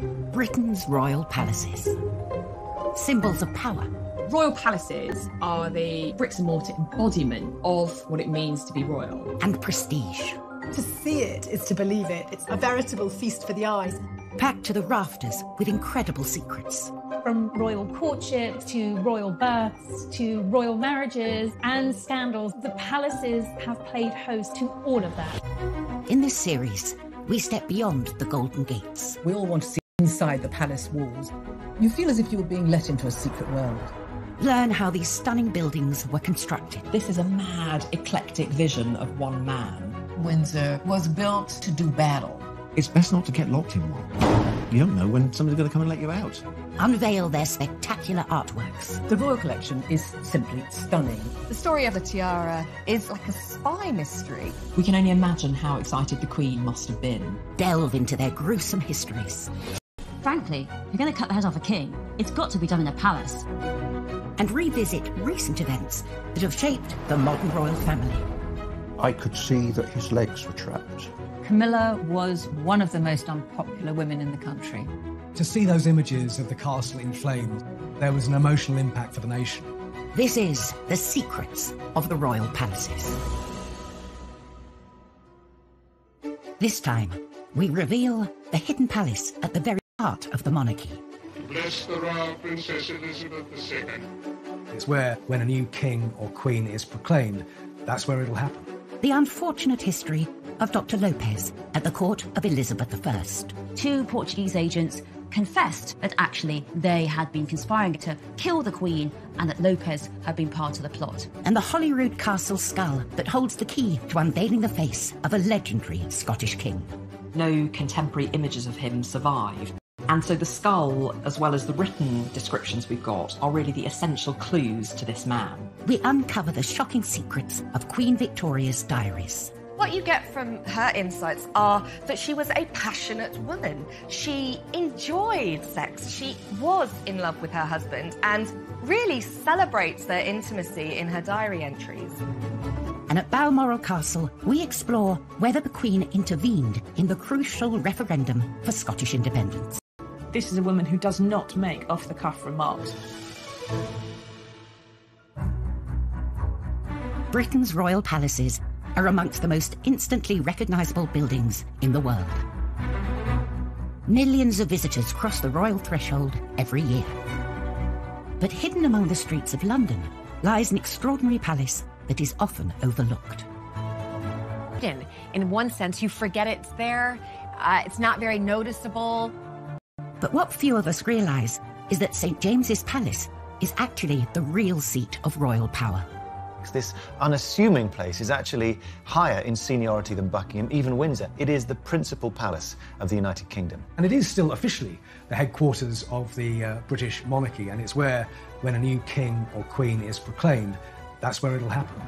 Britain's royal palaces. Symbols of power. Royal palaces are the bricks and mortar embodiment of what it means to be royal. And prestige. To see it is to believe it. It's a veritable feast for the eyes. Packed to the rafters with incredible secrets. From royal courtships to royal births to royal marriages and scandals, the palaces have played host to all of that. In this series, we step beyond the Golden Gates. We all want to see inside the palace walls. You feel as if you were being let into a secret world. Learn how these stunning buildings were constructed. This is a mad, eclectic vision of one man. Windsor was built to do battle. It's best not to get locked in one. You don't know when somebody's going to come and let you out. Unveil their spectacular artworks. The royal collection is simply stunning. The story of the tiara is like a spy mystery. We can only imagine how excited the Queen must have been. Delve into their gruesome histories. Frankly, if you're going to cut the head off a king, it's got to be done in a palace. And revisit recent events that have shaped the modern royal family. I could see that his legs were trapped. Camilla was one of the most unpopular women in the country. To see those images of the castle in flames, there was an emotional impact for the nation. This is The Secrets of the Royal Palaces. This time, we reveal the hidden palace at the very heart of the monarchy. Bless the royal Princess Elizabeth II. It's where, when a new king or queen is proclaimed, that's where it'll happen. The unfortunate history of Dr. Lopez at the court of Elizabeth I. 2 Portuguese agents confessed that actually they had been conspiring to kill the Queen and that Lopez had been part of the plot. And the Holyrood Castle skull that holds the key to unveiling the face of a legendary Scottish king. No contemporary images of him survive. And so the skull, as well as the written descriptions we've got, are really the essential clues to this man. We uncover the shocking secrets of Queen Victoria's diaries. What you get from her insights are that she was a passionate woman. She enjoyed sex. She was in love with her husband and really celebrates their intimacy in her diary entries. And at Balmoral Castle, we explore whether the Queen intervened in the crucial referendum for Scottish independence. This is a woman who does not make off-the-cuff remarks. Britain's royal palaces are amongst the most instantly recognisable buildings in the world. Millions of visitors cross the royal threshold every year. But hidden among the streets of London lies an extraordinary palace that is often overlooked. In one sense, you forget it's there. It's not very noticeable. But what few of us realise is that St James's Palace is actually the real seat of royal power. This unassuming place is actually higher in seniority than Buckingham, even Windsor. It is the principal palace of the United Kingdom. And it is still officially the headquarters of the British monarchy, and it's where, when a new king or queen is proclaimed, that's where it'll happen.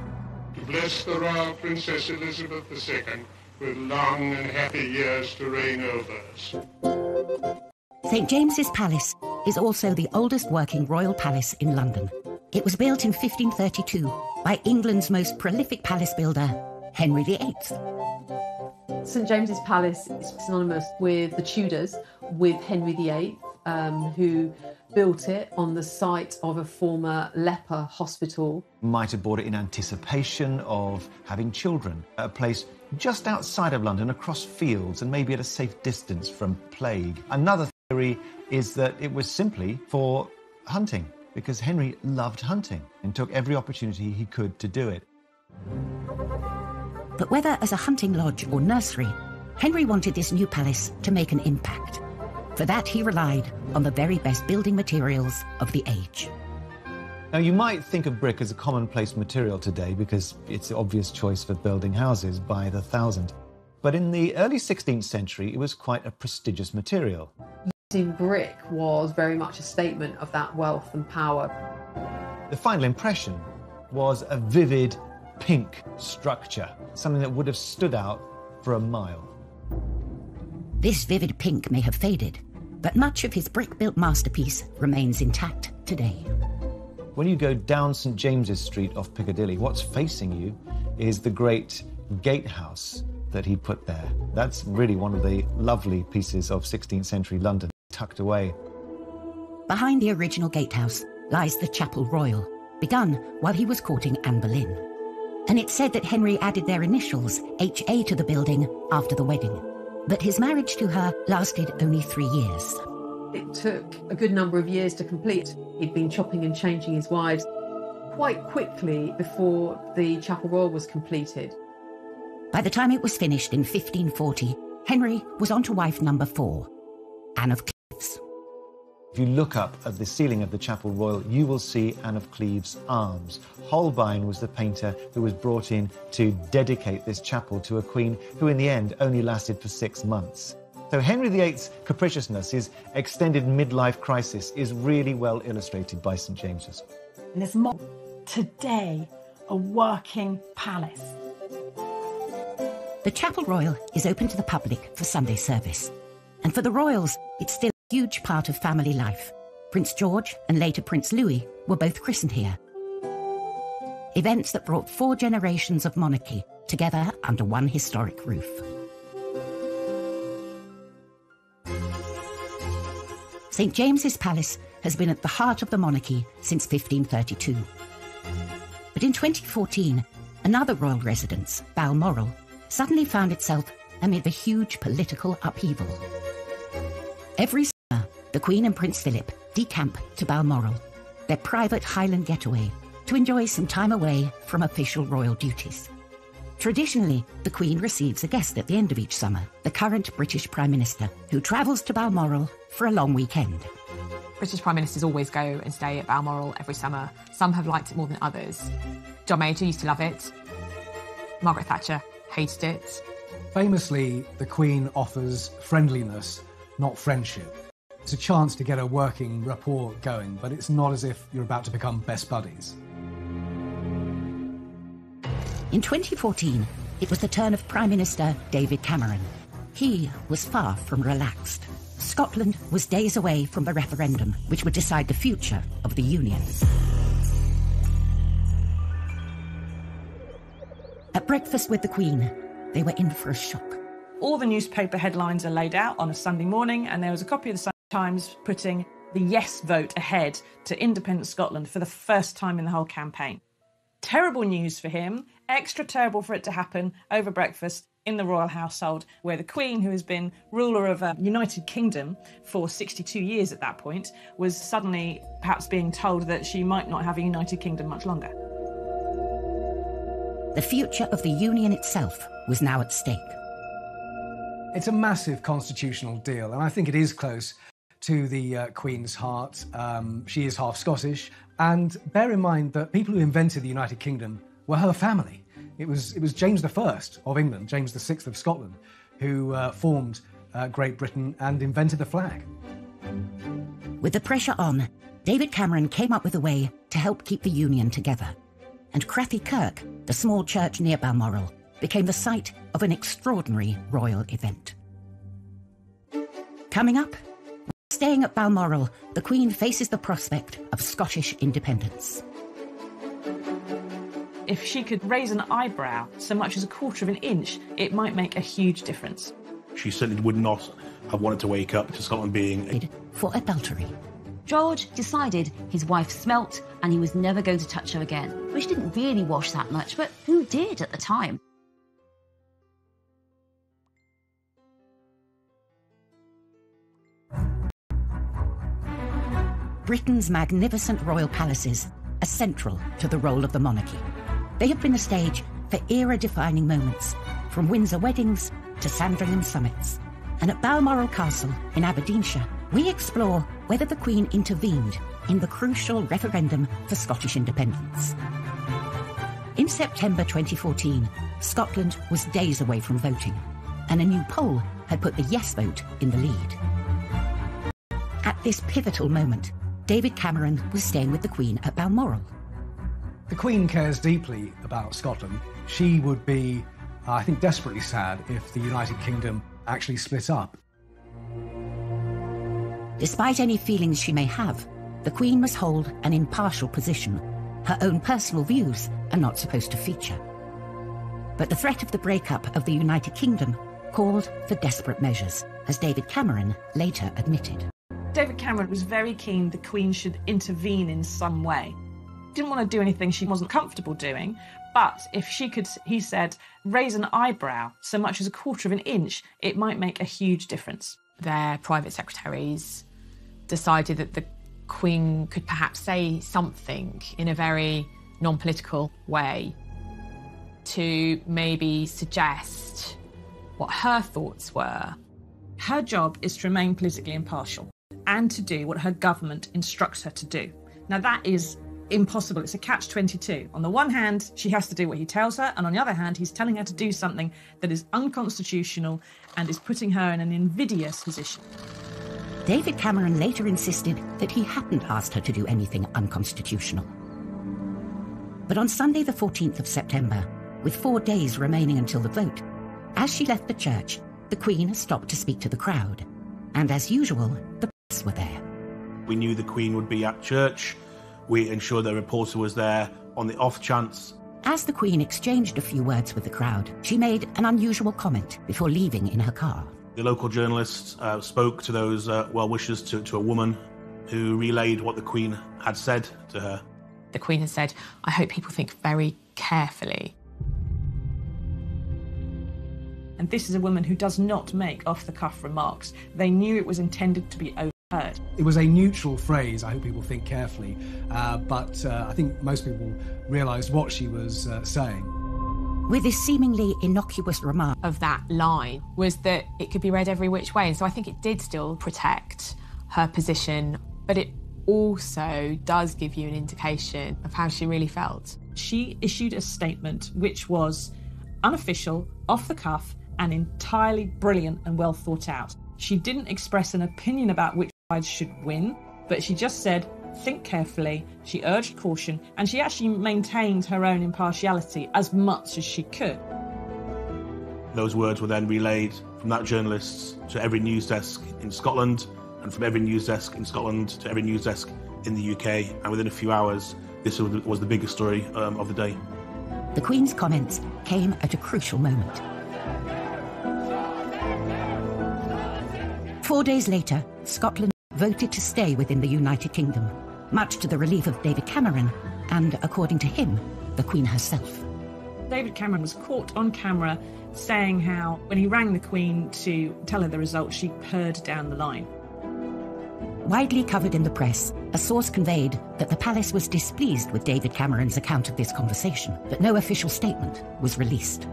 To bless the royal Princess Elizabeth II with long and happy years to reign over us. St James's Palace is also the oldest working royal palace in London. It was built in 1532 by England's most prolific palace builder, Henry VIII. St James's Palace is synonymous with the Tudors, with Henry VIII, who built it on the site of a former leper hospital. Might have bought it in anticipation of having children at a place just outside of London, across fields and maybe at a safe distance from plague. Another theory is that it was simply for hunting, because Henry loved hunting and took every opportunity he could to do it. But whether as a hunting lodge or nursery, Henry wanted this new palace to make an impact. For that, he relied on the very best building materials of the age. Now, you might think of brick as a commonplace material today because it's the obvious choice for building houses by the thousand. But in the early 16th century, it was quite a prestigious material. Using brick was very much a statement of that wealth and power. The final impression was a vivid pink structure, something that would have stood out for a mile. This vivid pink may have faded, but much of his brick-built masterpiece remains intact today. When you go down St James's Street off Piccadilly, what's facing you is the great gatehouse that he put there. That's really one of the lovely pieces of 16th century London. tucked away. Behind the original gatehouse lies the Chapel Royal, begun while he was courting Anne Boleyn. And it's said that Henry added their initials, HA, to the building after the wedding. But his marriage to her lasted only 3 years. It took a good number of years to complete. He'd been chopping and changing his wives quite quickly before the Chapel Royal was completed. By the time it was finished in 1540, Henry was on to wife number 4, Anne of Cleves. If you look up at the ceiling of the Chapel Royal, you will see Anne of Cleves' arms. Holbein was the painter who was brought in to dedicate this chapel to a queen who in the end only lasted for 6 months. So Henry VIII's capriciousness, his extended midlife crisis, is really well illustrated by St James's. And there's more today, a working palace. The Chapel Royal is open to the public for Sunday service. And for the royals, it's still a huge part of family life. Prince George and later Prince Louis were both christened here. Events that brought 4 generations of monarchy together under one historic roof. St James's Palace has been at the heart of the monarchy since 1532. But in 2014, another royal residence, Balmoral, suddenly found itself amid a huge political upheaval. Every summer, the Queen and Prince Philip decamp to Balmoral, their private Highland getaway, to enjoy some time away from official royal duties. Traditionally, the Queen receives a guest at the end of each summer, the current British Prime Minister, who travels to Balmoral for a long weekend. British Prime Ministers always go and stay at Balmoral every summer. Some have liked it more than others. John Major used to love it. Margaret Thatcher hated it. Famously, the Queen offers friendliness, not friendship. It's a chance to get a working rapport going, but it's not as if you're about to become best buddies. In 2014, it was the turn of Prime Minister David Cameron. He was far from relaxed. Scotland was days away from the referendum, which would decide the future of the Union. At breakfast with the Queen, they were in for a shock. All the newspaper headlines are laid out on a Sunday morning, and there was a copy of the Sunday Times putting the yes vote ahead to independent Scotland for the first time in the whole campaign. Terrible news for him, extra terrible for it to happen over breakfast in the royal household, where the Queen, who has been ruler of a United Kingdom for 62 years at that point, was suddenly perhaps being told that she might not have a United Kingdom much longer. The future of the Union itself was now at stake. It's a massive constitutional deal, and I think it is close to the Queen's heart. She is half Scottish, and bear in mind that people who invented the United Kingdom were her family. It was James I of England, James VI of Scotland, who formed Great Britain and invented the flag. With the pressure on, David Cameron came up with a way to help keep the Union together. And Crathie Kirk, the small church near Balmoral, became the site of an extraordinary royal event. Coming up, staying at Balmoral, the Queen faces the prospect of Scottish independence. If she could raise an eyebrow so much as a quarter of an inch, it might make a huge difference. She certainly would not have wanted to wake up to Scotland being... For adultery. George decided his wife smelt and he was never going to touch her again, which didn't really wash that much, but who did at the time? Britain's magnificent royal palaces are central to the role of the monarchy. They have been the stage for era-defining moments, from Windsor weddings to Sandringham summits. And at Balmoral Castle in Aberdeenshire, we explore whether the Queen intervened in the crucial referendum for Scottish independence. In September 2014, Scotland was days away from voting, and a new poll had put the yes vote in the lead. At this pivotal moment, David Cameron was staying with the Queen at Balmoral. The Queen cares deeply about Scotland. She would be, I think, desperately sad if the United Kingdom actually split up. Despite any feelings she may have, the Queen must hold an impartial position. Her own personal views are not supposed to feature. But the threat of the breakup of the United Kingdom called for desperate measures, as David Cameron later admitted. David Cameron was very keen the Queen should intervene in some way. Didn't want to do anything she wasn't comfortable doing, but if she could, he said, raise an eyebrow so much as a quarter of an inch, it might make a huge difference. Their private secretaries decided that the Queen could perhaps say something in a very non-political way to maybe suggest what her thoughts were. Her job is to remain politically impartial and to do what her government instructs her to do. Now, that is impossible. It's a catch-22. On the one hand, she has to do what he tells her, and on the other hand, he's telling her to do something that is unconstitutional and is putting her in an invidious position. David Cameron later insisted that he hadn't asked her to do anything unconstitutional. But on Sunday the 14th of September, with 4 days remaining until the vote, as she left the church, the Queen stopped to speak to the crowd. And as usual, the press were there. We knew the Queen would be at church. We ensured that a reporter was there on the off chance. As the Queen exchanged a few words with the crowd, she made an unusual comment before leaving in her car. The local journalists spoke to those well-wishers to a woman who relayed what the Queen had said to her. The Queen has said, "I hope people think very carefully." And this is a woman who does not make off-the-cuff remarks. They knew it was intended to be overheard. It was a neutral phrase, I hope people think carefully, but I think most people realised what she was saying. With this seemingly innocuous remark of that line was that it could be read every which way. And so I think it did still protect her position, but it also does give you an indication of how she really felt. She issued a statement which was unofficial, off the cuff, and entirely brilliant and well thought out. She didn't express an opinion about which side should win, but she just said, think carefully. She urged caution, and she actually maintained her own impartiality as much as she could. Those words were then relayed from that journalist to every news desk in Scotland, and from every news desk in Scotland to every news desk in the UK, and within a few hours, this was the biggest story of the day. The Queen's comments came at a crucial moment. 4 days later, Scotland voted to stay within the United Kingdom, much to the relief of David Cameron and, according to him, the Queen herself. David Cameron was caught on camera saying how, when he rang the Queen to tell her the result, she purred down the line. Widely covered in the press, a source conveyed that the palace was displeased with David Cameron's account of this conversation, but no official statement was released.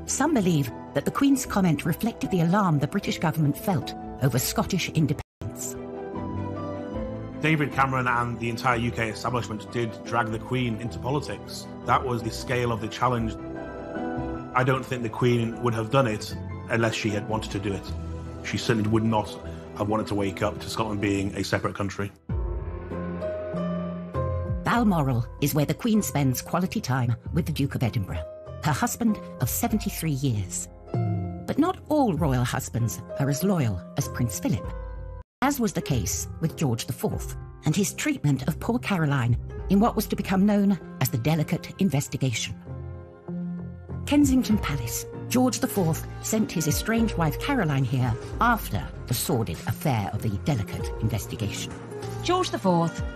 Some believe that the Queen's comment reflected the alarm the British government felt over Scottish independence. David Cameron and the entire UK establishment did drag the Queen into politics. That was the scale of the challenge. I don't think the Queen would have done it unless she had wanted to do it. She certainly would not have wanted to wake up to Scotland being a separate country. Balmoral is where the Queen spends quality time with the Duke of Edinburgh, her husband of 73 years. But not all royal husbands are as loyal as Prince Philip, as was the case with George IV and his treatment of poor Caroline in what was to become known as the Delicate Investigation. Kensington Palace. George IV sent his estranged wife Caroline here after the sordid affair of the Delicate Investigation. George IV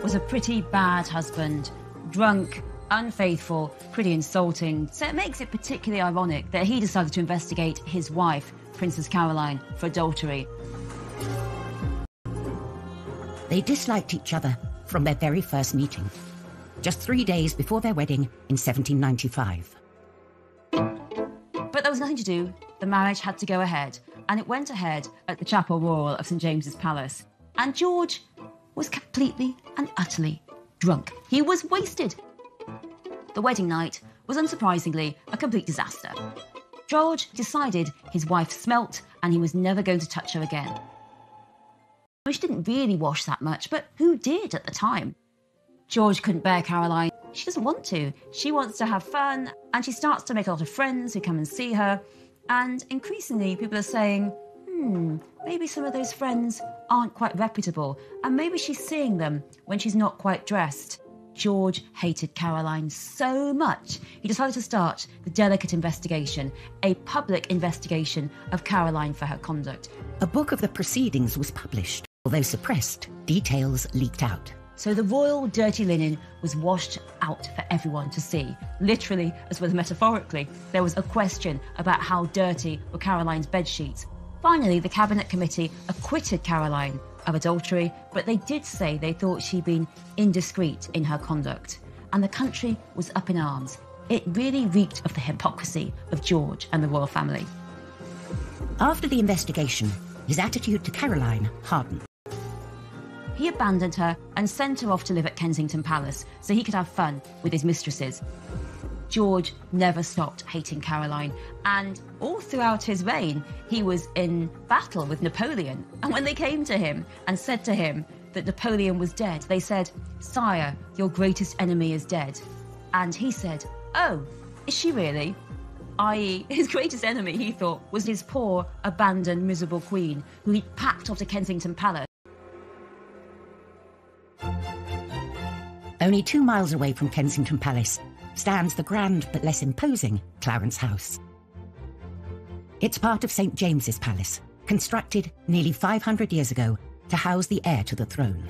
was a pretty bad husband, drunk, unfaithful, pretty insulting, so it makes it particularly ironic that he decided to investigate his wife, Princess Caroline, for adultery. They disliked each other from their very first meeting, just 3 days before their wedding in 1795. But there was nothing to do. The marriage had to go ahead, and it went ahead at the Chapel Royal of St James's Palace. And George was completely and utterly drunk. He was wasted. The wedding night was unsurprisingly a complete disaster. George decided his wife smelt and he was never going to touch her again. She didn't really wash that much, but who did at the time? George couldn't bear Caroline. She doesn't want to. She wants to have fun, and she starts to make a lot of friends who come and see her. And increasingly, people are saying, maybe some of those friends aren't quite reputable, and maybe she's seeing them when she's not quite dressed. George hated Caroline so much, he decided to start the Delicate Investigation, a public investigation of Caroline for her conduct. A book of the proceedings was published. Although suppressed, details leaked out. So the royal dirty linen was washed out for everyone to see, literally as well as metaphorically. There was a question about how dirty were Caroline's bedsheets. Finally, the Cabinet Committee acquitted Caroline of adultery, but they did say they thought she'd been indiscreet in her conduct. And the country was up in arms. It really reeked of the hypocrisy of George and the royal family. After the investigation, his attitude to Caroline hardened. He abandoned her and sent her off to live at Kensington Palace so he could have fun with his mistresses. George never stopped hating Caroline, and all throughout his reign, he was in battle with Napoleon. And when they came to him and said to him that Napoleon was dead, they said, "Sire, your greatest enemy is dead." And he said, "Oh, is she really?" i.e. his greatest enemy, he thought, was his poor, abandoned, miserable queen, who he'd packed off to Kensington Palace. Only 2 miles away from Kensington Palace stands the grand but less imposing Clarence House. It's part of St James's Palace, constructed nearly 500 years ago to house the heir to the throne.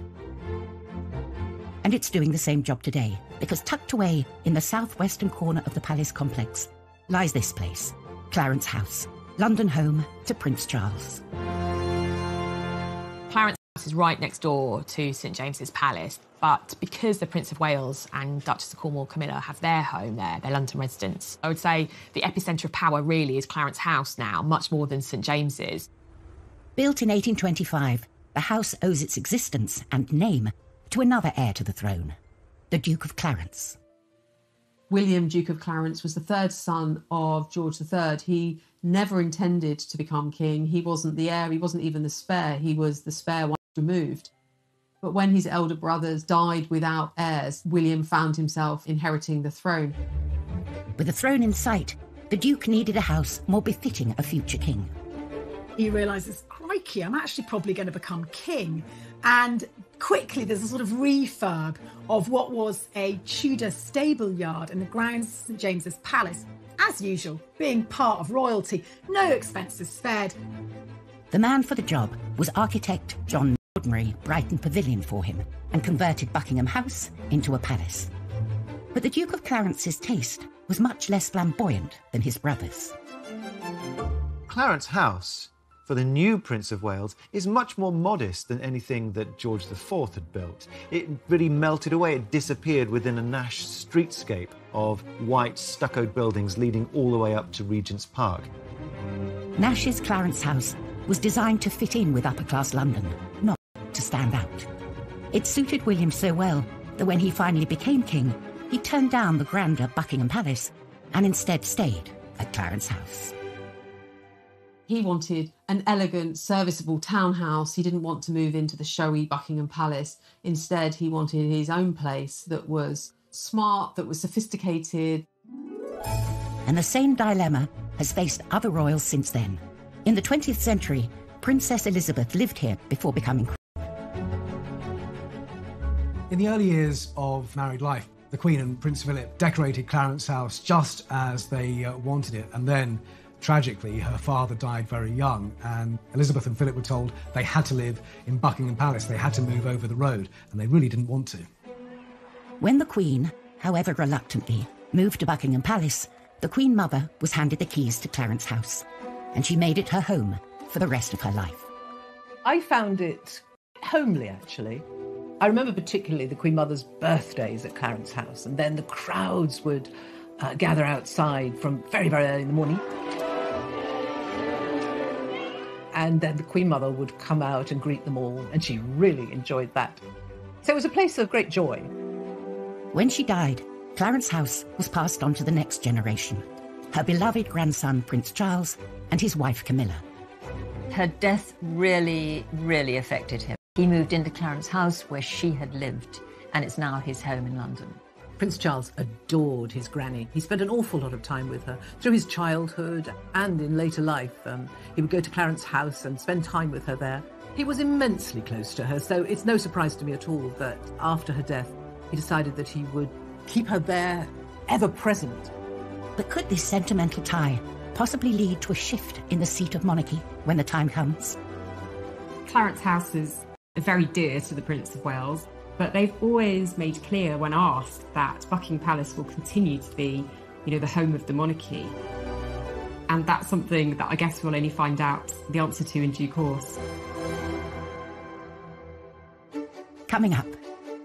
And it's doing the same job today, because tucked away in the southwestern corner of the palace complex lies this place, Clarence House, London home to Prince Charles. Clarence House is right next door to St James's Palace, but because the Prince of Wales and Duchess of Cornwall Camilla have their home there, their London residence, I would say the epicentre of power really is Clarence House now, much more than St James's. Built in 1825, the house owes its existence and name to another heir to the throne, the Duke of Clarence. William, Duke of Clarence, was the third son of George III. He never intended to become king. He wasn't the heir, he wasn't even the spare. He was the spare one removed. But when his elder brothers died without heirs, William found himself inheriting the throne. With the throne in sight, the Duke needed a house more befitting a future king. He realises, crikey, I'm actually probably going to become king. And quickly there's a sort of refurb of what was a Tudor stable yard in the grounds of St James's Palace. As usual, being part of royalty, no expenses spared. The man for the job was architect John Ordinary Brighton Pavilion for him and converted Buckingham House into a palace. But the Duke of Clarence's taste was much less flamboyant than his brother's. Clarence House, for the new Prince of Wales, is much more modest than anything that George IV had built. It really melted away, it disappeared within a Nash streetscape of white stuccoed buildings leading all the way up to Regent's Park. Nash's Clarence House was designed to fit in with upper-class London, not to stand out. It suited William so well that when he finally became king, he turned down the grander Buckingham Palace and instead stayed at Clarence House. He wanted an elegant, serviceable townhouse. He didn't want to move into the showy Buckingham Palace. Instead, he wanted his own place that was smart, that was sophisticated. And the same dilemma has faced other royals since then. In the 20th century, Princess Elizabeth lived here before becoming queen. In the early years of married life, the Queen and Prince Philip decorated Clarence House just as they wanted it, and then tragically, her father died very young, and Elizabeth and Philip were told they had to live in Buckingham Palace. They had to move over the road, and they really didn't want to. When the Queen, however reluctantly, moved to Buckingham Palace, the Queen Mother was handed the keys to Clarence House, and she made it her home for the rest of her life. I found it homely, actually. I remember particularly the Queen Mother's birthdays at Clarence House, and then the crowds would gather outside from very, very early in the morning. And then the Queen Mother would come out and greet them all, and she really enjoyed that. So it was a place of great joy. When she died, Clarence House was passed on to the next generation, her beloved grandson Prince Charles and his wife Camilla. Her death really, really affected him. He moved into Clarence House where she had lived, and it's now his home in London. Prince Charles adored his granny. He spent an awful lot of time with her through his childhood and in later life. He would go to Clarence House and spend time with her there. He was immensely close to her, so it's no surprise to me at all that after her death, he decided that he would keep her there, ever present. But could this sentimental tie possibly lead to a shift in the seat of monarchy when the time comes? Clarence House is very dear to the Prince of Wales. But they've always made clear when asked that Buckingham Palace will continue to be, the home of the monarchy. And that's something that I guess we'll only find out the answer to in due course. Coming up,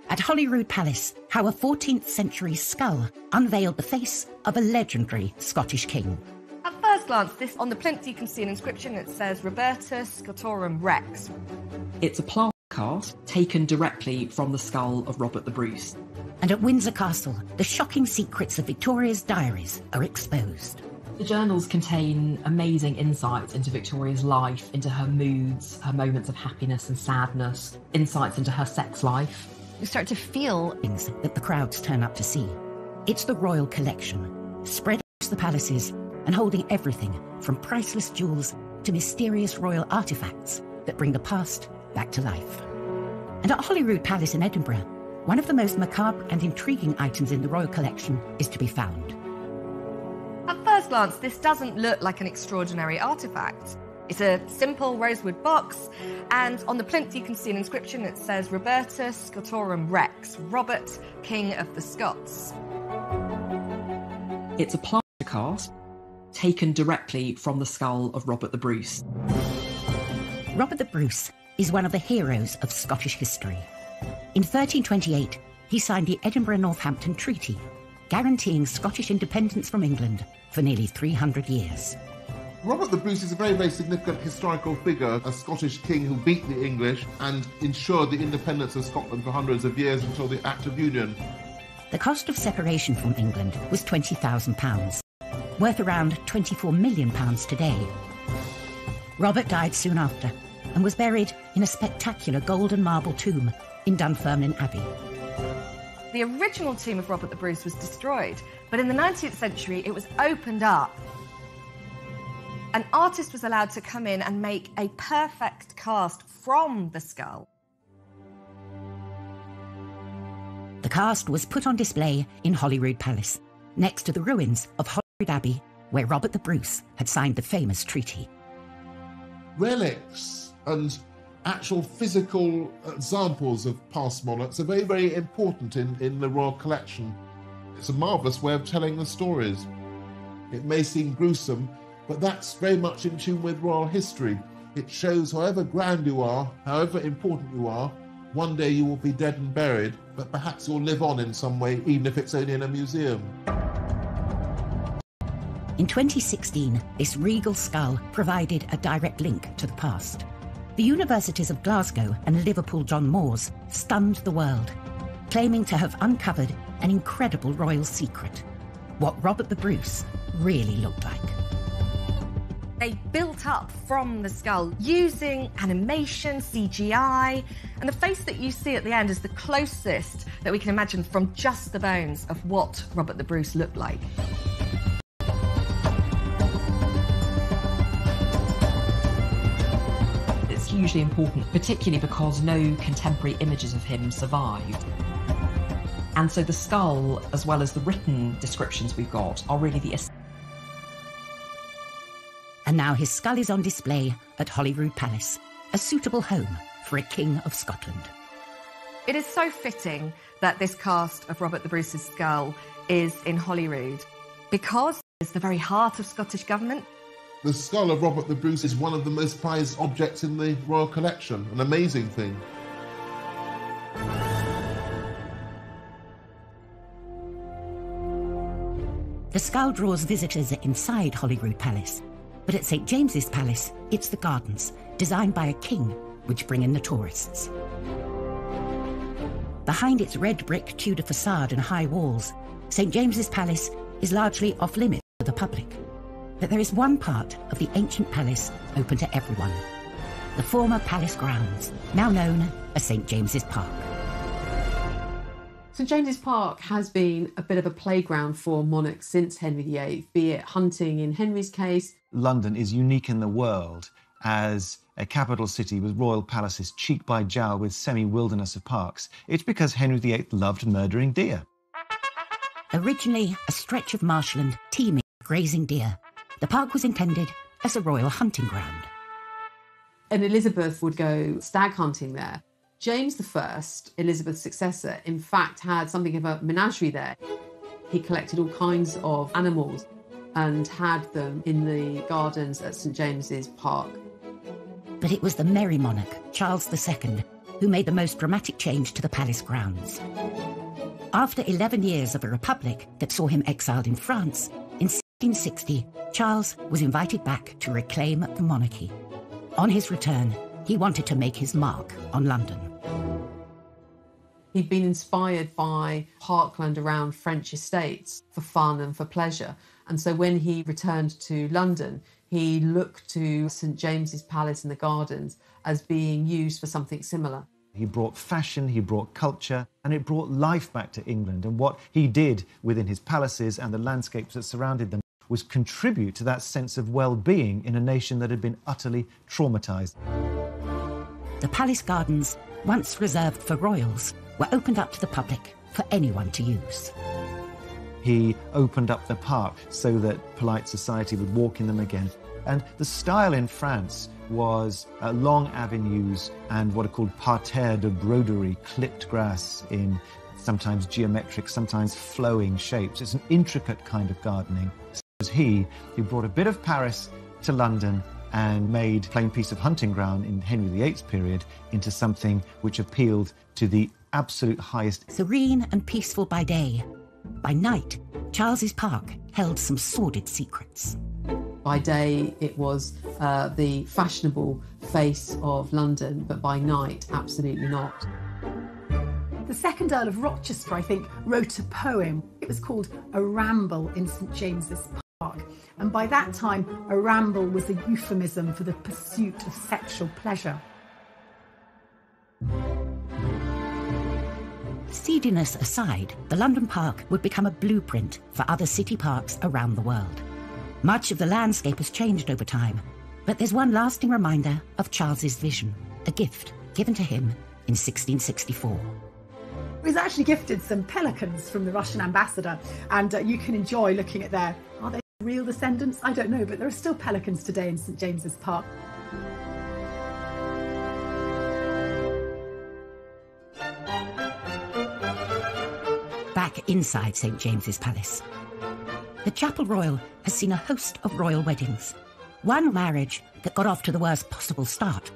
at Holyrood Palace, how a 14th century skull unveiled the face of a legendary Scottish king. At first glance, on the plinth you can see an inscription that says Robertus Scotorum Rex. It's a plaster cast taken directly from the skull of Robert the Bruce. And at Windsor Castle, the shocking secrets of Victoria's diaries are exposed. The journals contain amazing insights into Victoria's life, into her moods, her moments of happiness and sadness, insights into her sex life. You start to feel things that the crowds turn up to see. It's the royal collection, spread across the palaces and holding everything from priceless jewels to mysterious royal artefacts that bring the past back to life. And at Holyrood Palace in Edinburgh, one of the most macabre and intriguing items in the royal collection is to be found. At first glance, this doesn't look like an extraordinary artefact. It's a simple rosewood box, and on the plinth you can see an inscription that says Robertus Scotorum Rex, Robert, King of the Scots. It's a plaster cast taken directly from the skull of Robert the Bruce. Robert the Bruce is one of the heroes of Scottish history. In 1328, he signed the Edinburgh-Northampton Treaty, guaranteeing Scottish independence from England for nearly 300 years. Robert the Bruce is a very, very significant historical figure, a Scottish king who beat the English and ensured the independence of Scotland for hundreds of years until the Act of Union. The cost of separation from England was £20,000, worth around £24 million today. Robert died soon after and was buried in a spectacular gold and marble tomb in Dunfermline Abbey. The original tomb of Robert the Bruce was destroyed, but in the 19th century it was opened up. An artist was allowed to come in and make a perfect cast from the skull. The cast was put on display in Holyrood Palace, next to the ruins of Holyrood Abbey, where Robert the Bruce had signed the famous treaty. Relics and actual physical examples of past monarchs are very, very important in the royal collection. It's a marvellous way of telling the stories. It may seem gruesome, but that's very much in tune with royal history. It shows however grand you are, however important you are, one day you will be dead and buried, but perhaps you'll live on in some way, even if it's only in a museum. In 2016, this regal skull provided a direct link to the past. The universities of Glasgow and Liverpool John Moores stunned the world, claiming to have uncovered an incredible royal secret, what Robert the Bruce really looked like. They built up from the skull using animation, CGI, and the face that you see at the end is the closest that we can imagine from just the bones of what Robert the Bruce looked like. It's hugely important, particularly because no contemporary images of him survived. And so the skull, as well as the written descriptions we've got, are really the And now his skull is on display at Holyrood Palace, a suitable home for a king of Scotland. It is so fitting that this cast of Robert the Bruce's skull is in Holyrood, because it's the very heart of Scottish government. The skull of Robert the Bruce is one of the most prized objects in the royal collection, an amazing thing. The skull draws visitors inside Holyrood Palace, but at St James's Palace, it's the gardens, designed by a king, which bring in the tourists. Behind its red brick Tudor facade and high walls, St James's Palace is largely off-limits to the public. But there is one part of the ancient palace open to everyone: the former palace grounds, now known as St James's Park. St James's Park has been a bit of a playground for monarchs since Henry VIII, be it hunting in Henry's case. London is unique in the world as a capital city with royal palaces cheek by jowl with semi-wilderness of parks. It's because Henry VIII loved murdering deer. Originally a stretch of marshland teeming with grazing deer, the park was intended as a royal hunting ground. And Elizabeth would go stag hunting there. James I, Elizabeth's successor, in fact had something of a menagerie there. He collected all kinds of animals and had them in the gardens at St James's Park. But it was the merry monarch, Charles II, who made the most dramatic change to the palace grounds. After 11 years of a republic that saw him exiled in France, in 1660, Charles was invited back to reclaim the monarchy. On his return, he wanted to make his mark on London. He'd been inspired by parkland around French estates for fun and for pleasure. And so when he returned to London, he looked to St James's Palace and the gardens as being used for something similar. He brought fashion, he brought culture, and it brought life back to England. And what he did within his palaces and the landscapes that surrounded them was contribute to that sense of well-being in a nation that had been utterly traumatised. The palace gardens, once reserved for royals, were opened up to the public for anyone to use. He opened up the park so that polite society would walk in them again. And the style in France was long avenues and what are called parterres de broderie, clipped grass in sometimes geometric, sometimes flowing shapes. It's an intricate kind of gardening. So it was he who brought a bit of Paris to London and made plain piece of hunting ground in Henry VIII's period into something which appealed to the absolute highest. Serene and peaceful by day, by night, Charles's Park held some sordid secrets. By day, it was the fashionable face of London, but by night, absolutely not. The second Earl of Rochester, I think, wrote a poem. It was called A Ramble in St James's Park. And by that time, a ramble was a euphemism for the pursuit of sexual pleasure. Seediness aside, the London Park would become a blueprint for other city parks around the world. Much of the landscape has changed over time, but there's one lasting reminder of Charles's vision, a gift given to him in 1664. He was actually gifted some pelicans from the Russian ambassador, and you can enjoy looking at their, are they real descendants? I don't know, but there are still pelicans today in St James's Park. Back inside St James's Palace, the Chapel Royal has seen a host of royal weddings. One marriage that got off to the worst possible start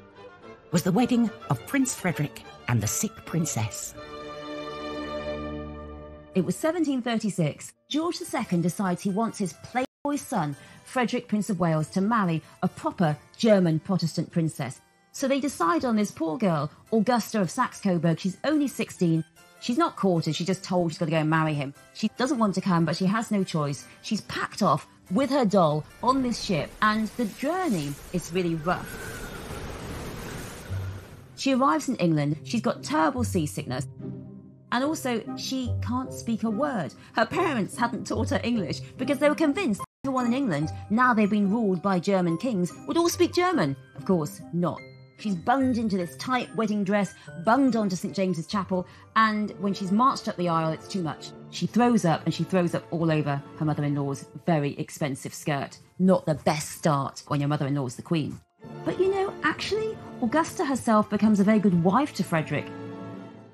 was the wedding of Prince Frederick and the sick princess. It was 1736. George II decides he wants his playboy son, Frederick, Prince of Wales, to marry a proper German Protestant princess. So they decide on this poor girl, Augusta of Saxe-Coburg. She's only 16. She's not courted, she's just told she's got to go and marry him. She doesn't want to come, but she has no choice. She's packed off with her doll on this ship, and the journey is really rough. She arrives in England, she's got terrible seasickness, and also she can't speak a word. Her parents hadn't taught her English because they were convinced everyone in England, now they've been ruled by German kings, would all speak German. Of course not. She's bunged into this tight wedding dress, bunged onto St James's Chapel, and when she's marched up the aisle, it's too much. She throws up, and she throws up all over her mother-in-law's very expensive skirt. Not the best start when your mother-in-law's the Queen. But you know, actually, Augusta herself becomes a very good wife to Frederick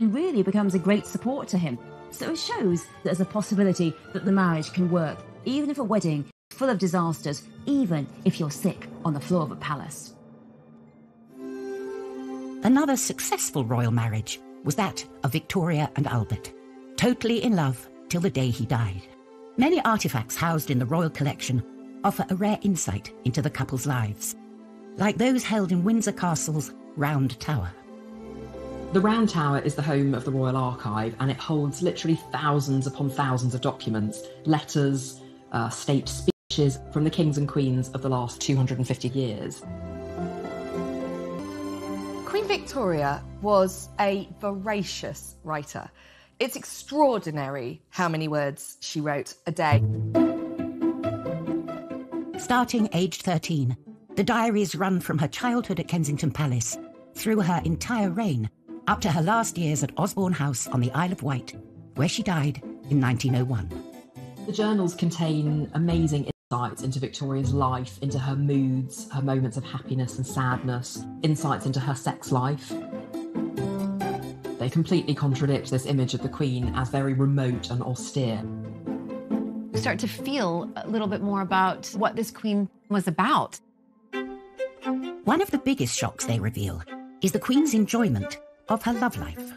and really becomes a great support to him. So it shows that there's a possibility that the marriage can work, even if a wedding is full of disasters, even if you're sick on the floor of a palace. Another successful royal marriage was that of Victoria and Albert, totally in love till the day he died. Many artefacts housed in the royal collection offer a rare insight into the couple's lives, like those held in Windsor Castle's Round Tower. The Round Tower is the home of the Royal Archive, and it holds literally thousands upon thousands of documents, letters, state speeches from the kings and queens of the last 250 years. Queen Victoria was a voracious writer. It's extraordinary how many words she wrote a day. Starting aged 13, the diaries run from her childhood at Kensington Palace through her entire reign up to her last years at Osborne House on the Isle of Wight, where she died in 1901. The journals contain amazing insights into Victoria's life, into her moods, her moments of happiness and sadness, insights into her sex life. They completely contradict this image of the Queen as very remote and austere. You start to feel a little bit more about what this Queen was about. One of the biggest shocks they reveal is the Queen's enjoyment of her love life.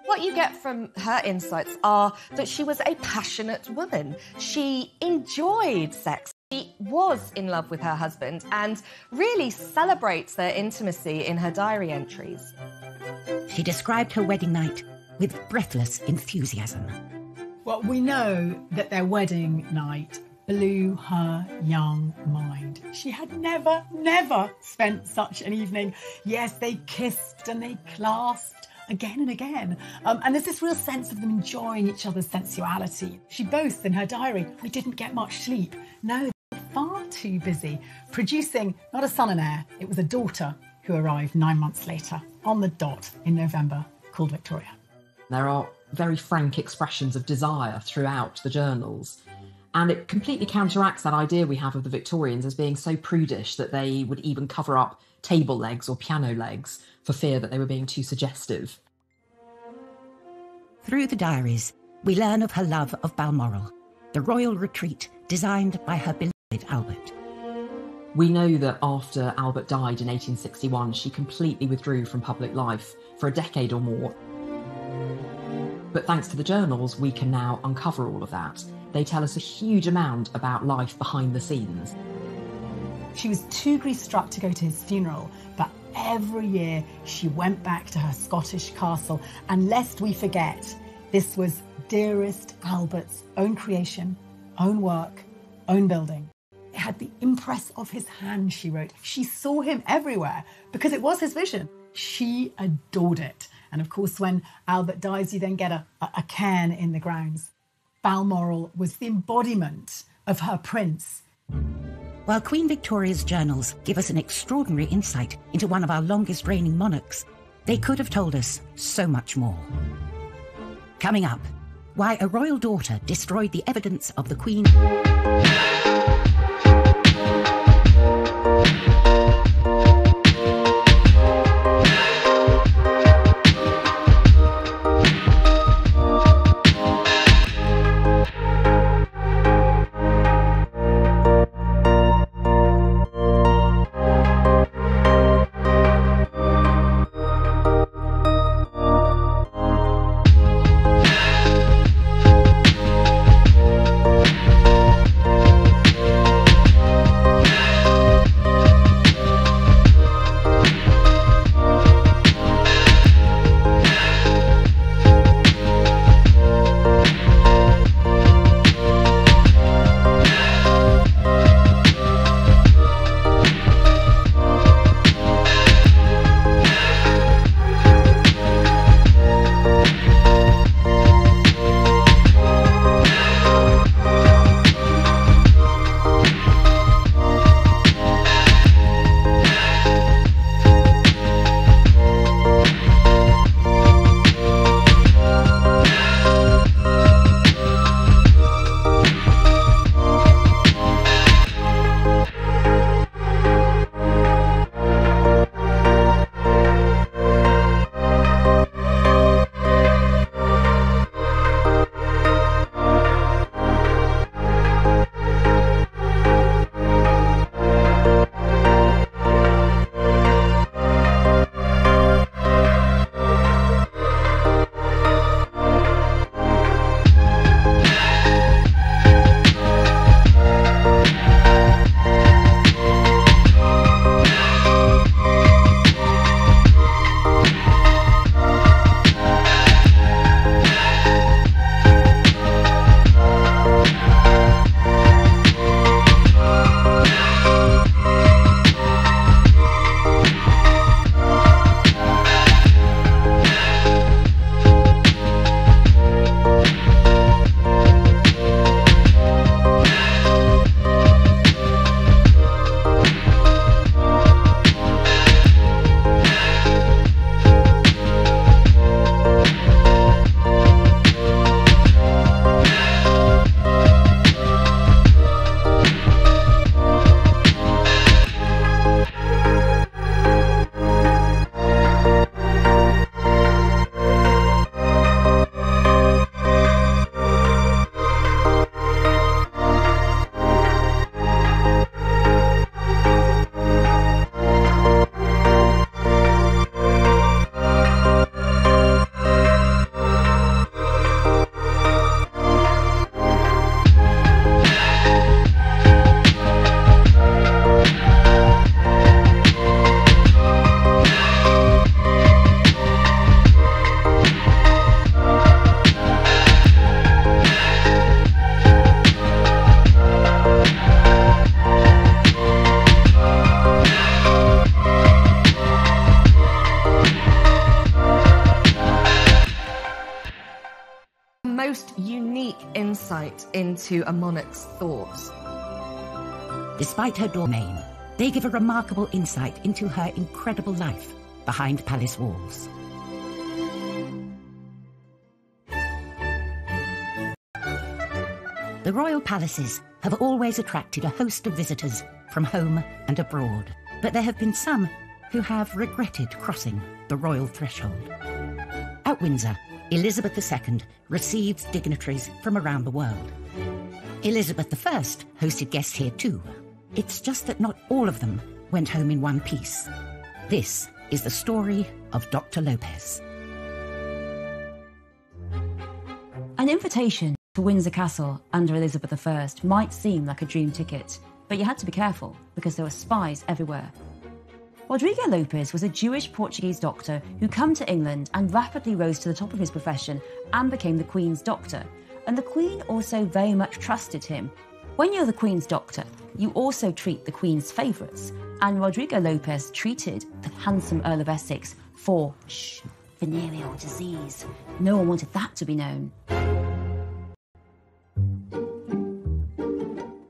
What you get from her insights are that she was a passionate woman. She enjoyed sex. She was in love with her husband and really celebrates their intimacy in her diary entries. She described her wedding night with breathless enthusiasm. Well, we know that their wedding night blew her young mind. She had never spent such an evening. Yes, they kissed and they clasped again and again. And there's this real sense of them enjoying each other's sensuality. She boasts in her diary, we didn't get much sleep. No, they were far too busy producing not a son and heir, it was a daughter who arrived 9 months later on the dot in November, called Victoria. There are very frank expressions of desire throughout the journals. And it completely counteracts that idea we have of the Victorians as being so prudish that they would even cover up table legs or piano legs for fear that they were being too suggestive. Through the diaries, we learn of her love of Balmoral, the royal retreat designed by her beloved Albert. We know that after Albert died in 1861, she completely withdrew from public life for a decade or more. But thanks to the journals, we can now uncover all of that. They tell us a huge amount about life behind the scenes. She was too grief-struck to go to his funeral, but every year she went back to her Scottish castle. And lest we forget, this was dearest Albert's own creation, own work, own building. It had the impress of his hand, she wrote. She saw him everywhere because it was his vision. She adored it. And of course, when Albert dies, you then get a cairn in the grounds. Balmoral was the embodiment of her prince. While Queen Victoria's journals give us an extraordinary insight into one of our longest reigning monarchs, they could have told us so much more. Coming up, why a royal daughter destroyed the evidence of the Queen. most unique insight into a monarch's thoughts. Despite her domain, they give a remarkable insight into her incredible life behind palace walls. The royal palaces have always attracted a host of visitors from home and abroad, but there have been some who have regretted crossing the royal threshold. At Windsor, Elizabeth II received dignitaries from around the world. Elizabeth I hosted guests here too. It's just that not all of them went home in one piece. This is the story of Dr. Lopez. An invitation to Windsor Castle under Elizabeth I might seem like a dream ticket, but you had to be careful because there were spies everywhere. Rodrigo Lopez was a Jewish-Portuguese doctor who came to England and rapidly rose to the top of his profession and became the Queen's doctor. And the Queen also very much trusted him. When you're the Queen's doctor, you also treat the Queen's favourites. And Rodrigo Lopez treated the handsome Earl of Essex for venereal disease. No one wanted that to be known.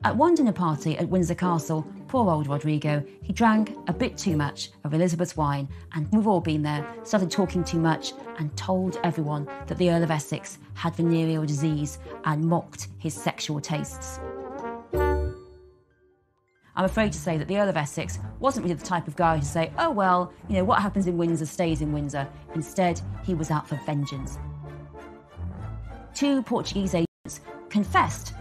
At one dinner party at Windsor Castle, poor old Rodrigo, he drank a bit too much of Elizabeth's wine, and we've all been there, started talking too much and told everyone that the Earl of Essex had venereal disease and mocked his sexual tastes. I'm afraid to say that the Earl of Essex wasn't really the type of guy to say, oh well, you know, what happens in Windsor stays in Windsor. Instead, he was out for vengeance. 2 Portuguese agents confessed,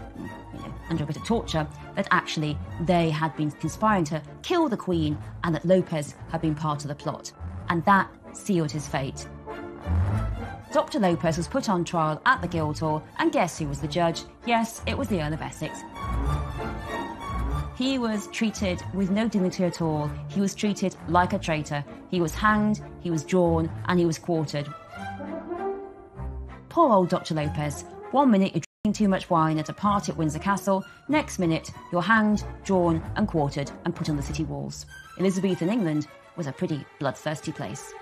under a bit of torture, that actually they had been conspiring to kill the Queen and that Lopez had been part of the plot. And that sealed his fate. Dr. Lopez was put on trial at the Guildhall, and guess who was the judge? Yes, it was the Earl of Essex. He was treated with no dignity at all. He was treated like a traitor. He was hanged, he was drawn, and he was quartered. Poor old Dr. Lopez. 1 minute you're drinking too much wine at a party at Windsor Castle, next minute you're hanged, drawn, and quartered and put on the city walls. Elizabethan England was a pretty bloodthirsty place.